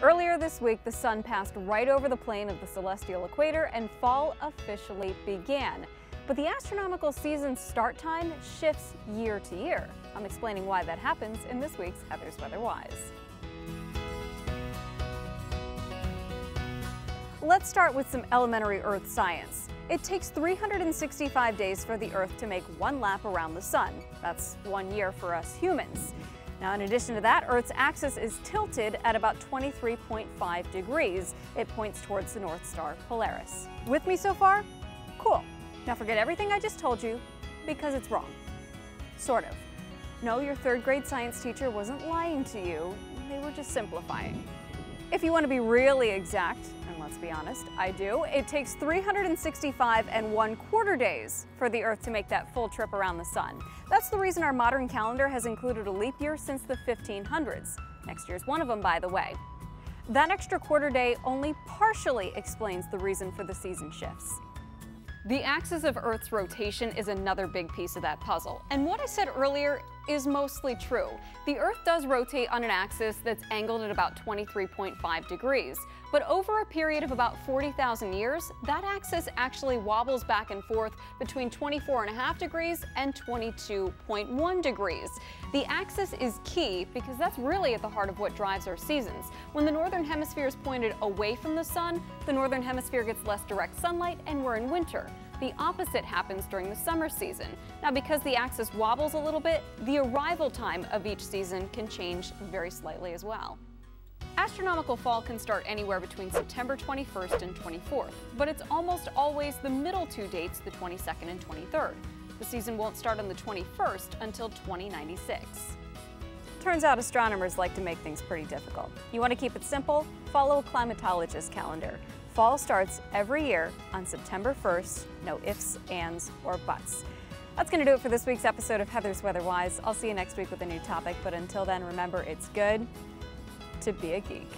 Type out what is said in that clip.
Earlier this week, the sun passed right over the plane of the celestial equator and fall officially began. But the astronomical season's start time shifts year to year. I'm explaining why that happens in this week's Heather's Weather Wise. Let's start with some elementary Earth science. It takes 365 days for the Earth to make one lap around the sun. That's 1 year for us humans. Now, in addition to that, Earth's axis is tilted at about 23.5 degrees. It points towards the North Star Polaris. With me so far? Cool. Now forget everything I just told you, because it's wrong. Sort of. No, your third grade science teacher wasn't lying to you. They were just simplifying. If you want to be really exact, and let's be honest, I do, it takes 365 1/4 days for the Earth to make that full trip around the sun. That's the reason our modern calendar has included a leap year since the 1500s. Next year's one of them, by the way. That extra quarter day only partially explains the reason for the season shifts. The axis of Earth's rotation is another big piece of that puzzle. And what I said earlier is mostly true. The Earth does rotate on an axis that's angled at about 23.5 degrees. But over a period of about 40,000 years, that axis actually wobbles back and forth between 24.5 degrees and 22.1 degrees. The axis is key because that's really at the heart of what drives our seasons. When the northern hemisphere is pointed away from the sun, the northern hemisphere gets less direct sunlight and we're in winter. The opposite happens during the summer season. Now, because the axis wobbles a little bit, the arrival time of each season can change very slightly as well. Astronomical fall can start anywhere between September 21st and 24th, but it's almost always the middle two dates, the 22nd and 23rd. The season won't start on the 21st until 2096. Turns out astronomers like to make things pretty difficult. You want to keep it simple? Follow a climatologist calendar. Fall starts every year on September 1st, no ifs, ands, or buts. That's going to do it for this week's episode of Heather's Weather Wise. I'll see you next week with a new topic, but until then, remember, it's good to be a geek.